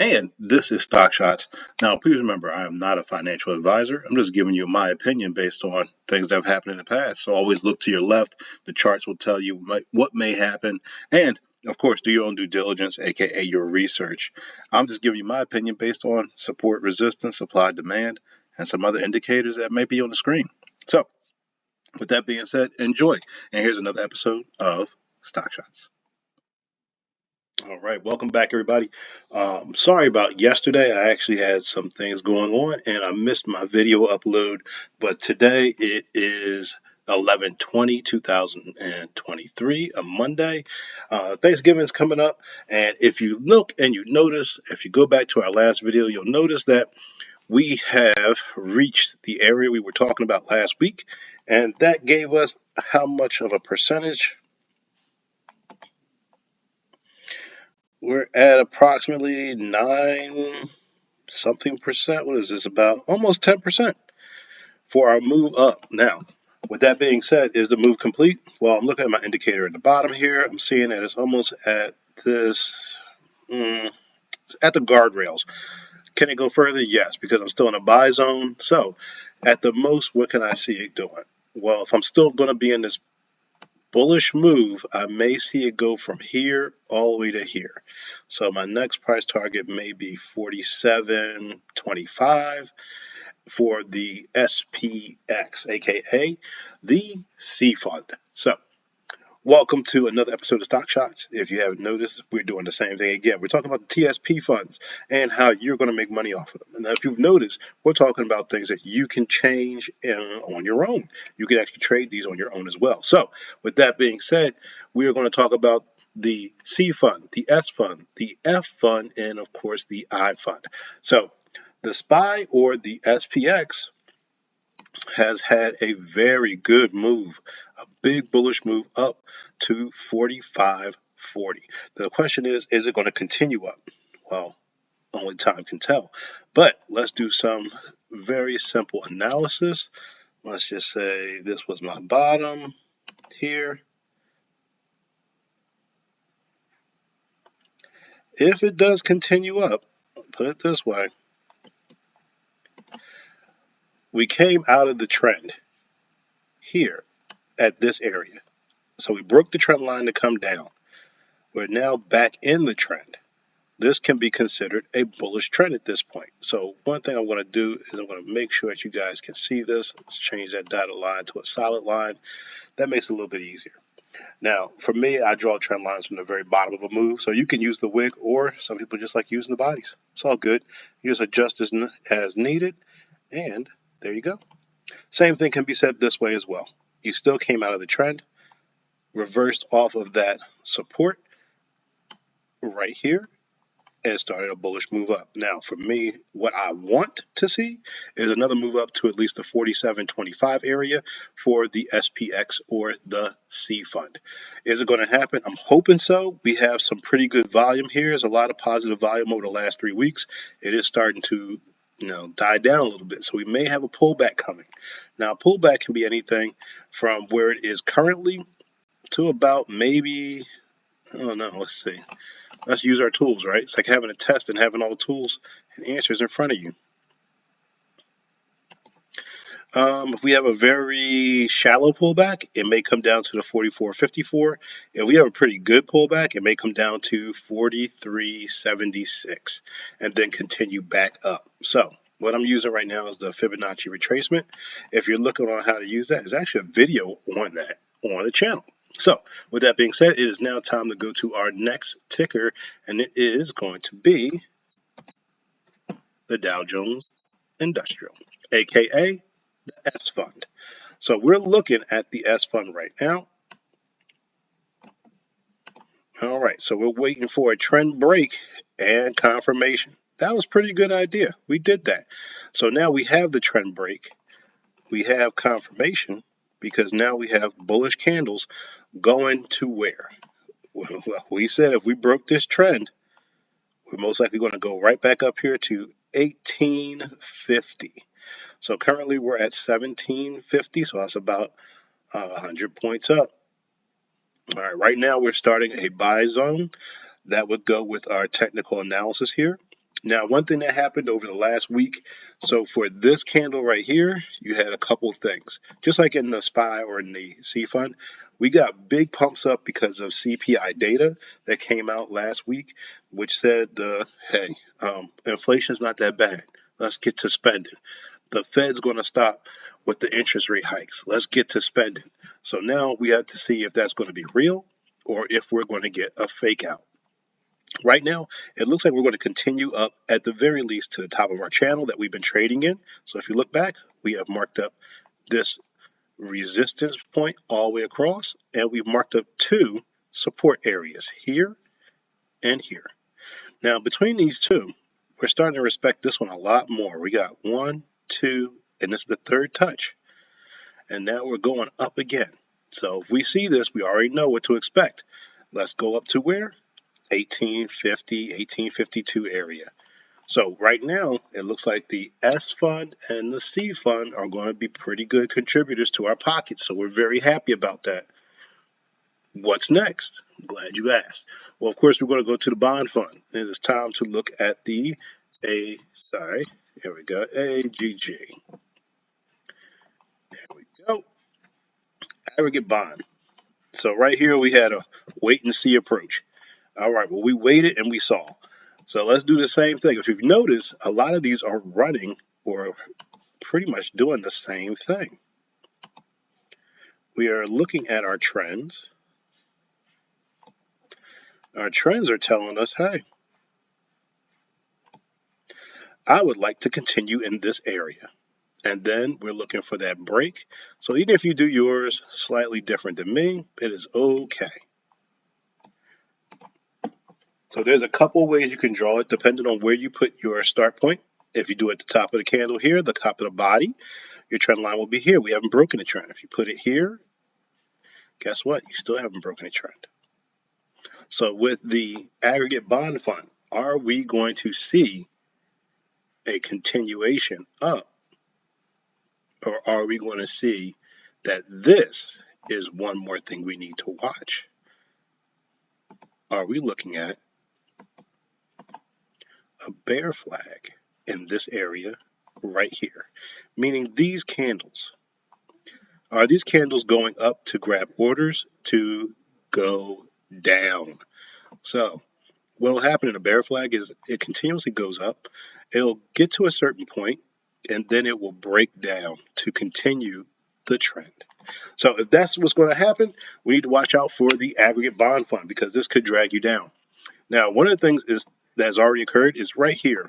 And this is Stock Shots. Now, please remember, I am not a financial advisor. I'm just giving you my opinion based on things that have happened in the past. So always look to your left. The charts will tell you what may happen. And of course, do your own due diligence, aka your research. I'm just giving you my opinion based on support, resistance, supply, demand, and some other indicators that may be on the screen. So, with that being said, enjoy. And here's another episode of Stock Shots. All right, welcome back, everybody. Sorry about yesterday. I actually had some things going on and I missed my video upload, but today it is 11/20/2023, a Monday. Thanksgiving's coming up, and if you look and you notice, if you go back to our last video, you'll notice that we have reached the area we were talking about last week, and that gave us how much of a percentage. We're at approximately 9 something percent. What is this, about almost 10% for our move up. Now, with that being said, is the move complete? Well, I'm looking at my indicator in the bottom here. I'm seeing that it's almost at this, at the guardrails. Can it go further? Yes, because I'm still in a buy zone. So, at the most, what can I see it doing? Well, if I'm still going to be in this bullish move, I may see it go from here all the way to here. So my next price target may be 47.25 for the SPX, aka the C fund. So welcome to another episode of Stock Shots. If you haven't noticed, we're doing the same thing again. We're talking about the TSP funds and how you're going to make money off of them. And if you've noticed, we're talking about things that you can change on your own. You can actually trade these on your own as well. So with that being said, we are going to talk about the C fund, the S fund, the F fund, and of course the I fund. So the SPY or the SPX has had a very good move, a big bullish move up to 45.40. The question is it going to continue up? Well, only time can tell. But let's do some very simple analysis. Let's just say this was my bottom here. If it does continue up, put it this way, we came out of the trend here at this area. So we broke the trend line to come down. We're now back in the trend. This can be considered a bullish trend at this point. So one thing I'm going to do is I'm going to make sure that you guys can see this. Let's change that dotted line to a solid line. That makes it a little bit easier. Now, for me, I draw trend lines from the very bottom of a move. So you can use the wick, or some people just like using the bodies. It's all good. You just adjust as needed, and there you go. Same thing can be said this way as well. You still came out of the trend, reversed off of that support right here, and started a bullish move up. Now, for me, what I want to see is another move up to at least the 47.25 area for the SPX or the C fund. Is it going to happen? I'm hoping so. We have some pretty good volume here. There's a lot of positive volume over the last 3 weeks. It is starting to die down a little bit. So we may have a pullback coming. Now, pullback can be anything from where it is currently to about maybe, I don't know, let's see. Let's use our tools, right? It's like having a test and having all the tools and answers in front of you. If we have a very shallow pullback, it may come down to the 44.54. If we have a pretty good pullback, it may come down to 43.76 and then continue back up. So what I'm using right now is the Fibonacci retracement. If you're looking on how to use that, there's actually a video on that on the channel. So with that being said, it is now time to go to our next ticker, and it is going to be the Dow Jones Industrial, aka the S fund. So we're looking at the S fund right now. All right, so we're waiting for a trend break and confirmation. That was a pretty good idea. We did that. So now we have the trend break. We have confirmation because now we have bullish candles going to where? Well, we said if we broke this trend, we're most likely going to go right back up here to 1850. So currently we're at 1750, so that's about 100 points up. All right now we're starting a buy zone. That would go with our technical analysis here. Now, one thing that happened over the last week, so for this candle right here, you had a couple things. Just like in the SPY or in the C fund, we got big pumps up because of CPI data that came out last week, which said, hey, inflation's not that bad. Let's get to spending. The Fed's going to stop with the interest rate hikes. Let's get to spending. So now we have to see if that's going to be real or if we're going to get a fake out. Right now, it looks like we're going to continue up at the very least to the top of our channel that we've been trading in. So if you look back, we have marked up this resistance point all the way across, and we've marked up two support areas here and here. Now, between these two, we're starting to respect this one a lot more. We got 1, 2, and this is the third touch. And now we're going up again. So if we see this, we already know what to expect. Let's go up to where? 1850, 1852 area. So right now, it looks like the S fund and the C fund are going to be pretty good contributors to our pockets. So we're very happy about that. What's next? I'm glad you asked. Well, of course, we're going to go to the bond fund. It is time to look at the AGG. There we go. There we go. Aggregate bond. So right here, we had a wait and see approach. All right, well, we waited and we saw. So let's do the same thing. If you've noticed, a lot of these are running or pretty much doing the same thing. We are looking at our trends. Our trends are telling us, hey, I would like to continue in this area. And then we're looking for that break. So even if you do yours slightly different than me, it is okay. So there's a couple ways you can draw it depending on where you put your start point. If you do it at the top of the candle here, the top of the body, your trend line will be here. We haven't broken the trend. If you put it here, guess what? You still haven't broken a trend. So with the aggregate bond fund, are we going to see a continuation up? Or are we going to see that this is one more thing we need to watch? Are we looking at a bear flag in this area right here? Meaning these candles. Are these candles going up to grab orders to go down? So what will happen in a bear flag is it continuously goes up. It'll get to a certain point, and then it will break down to continue the trend. So if that's what's going to happen, we need to watch out for the aggregate bond fund because this could drag you down. Now, one of the things that has already occurred is right here.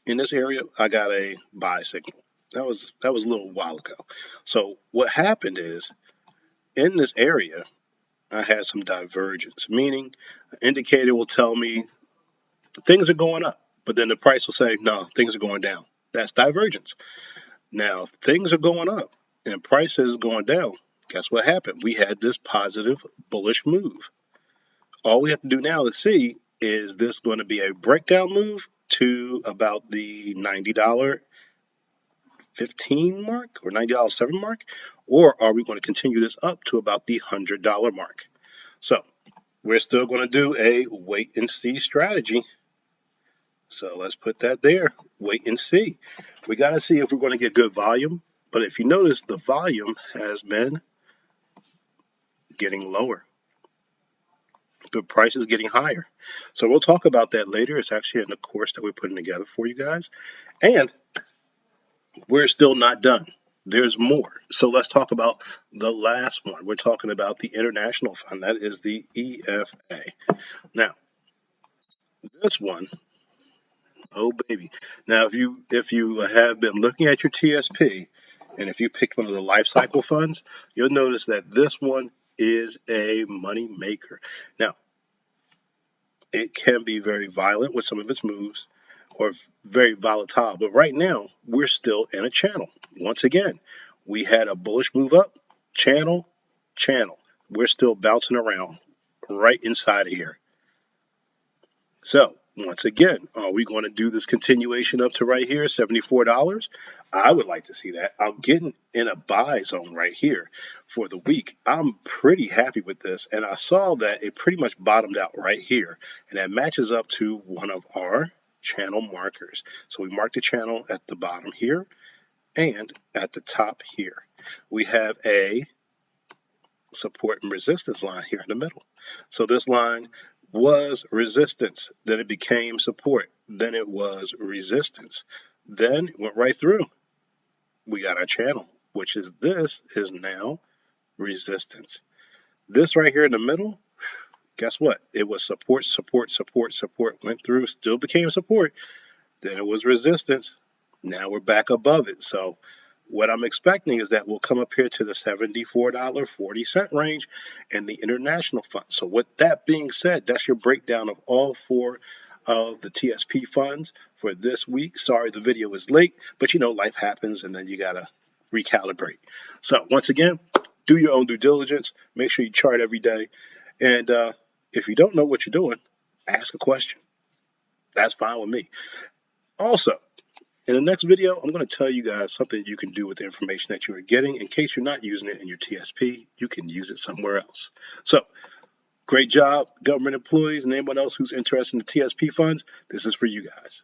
In this area, I got a buy signal. That was a little while ago. So what happened is in this area, I had some divergence, meaning an indicator will tell me things are going up, but then the price will say, no, things are going down. That's divergence. Now, if things are going up and prices going down, guess what happened? We had this positive bullish move. All we have to do now to see is this going to be a breakdown move to about the $90.15 mark or $90.07 mark, or are we going to continue this up to about the $100 mark? So we're still going to do a wait and see strategy. So let's put that there. Wait and see. We got to see if we're going to get good volume. But if you notice, the volume has been getting lower. The price is getting higher. So we'll talk about that later. It's actually in the course that we're putting together for you guys. And we're still not done. There's more. So let's talk about the last one. We're talking about the international fund. That is the EFA. Now, this one, oh baby. Now, if you have been looking at your TSP, and if you picked one of the life cycle funds, you'll notice that this one is a money maker. Now, it can be very violent with some of its moves or very volatile, but right now we're still in a channel. Once again, we had a bullish move up, channel. We're still bouncing around right inside of here. So once again, are we going to do this continuation up to right here, $74? I would like to see that. I'm getting in a buy zone right here for the week. I'm pretty happy with this, and I saw that it pretty much bottomed out right here, and that matches up to one of our channel markers. So we mark the channel at the bottom here and at the top here. We have a support and resistance line here in the middle. So this line was resistance, then it became support, then it was resistance, then it went right through. We got our channel, which is this is now resistance. This right here in the middle, guess what? It was support, support, support, support, went through, still became support, then it was resistance. Now we're back above it. So what I'm expecting is that we'll come up here to the $74.40 range in the international fund. So with that being said, that's your breakdown of all 4 of the TSP funds for this week. Sorry the video is late, but you know, life happens and then you got to recalibrate. So once again, do your own due diligence. Make sure you chart every day. And if you don't know what you're doing, ask a question. That's fine with me. Also, in the next video, I'm going to tell you guys something you can do with the information that you are getting. In case you're not using it in your TSP, you can use it somewhere else. So, great job, government employees and anyone else who's interested in the TSP funds. This is for you guys.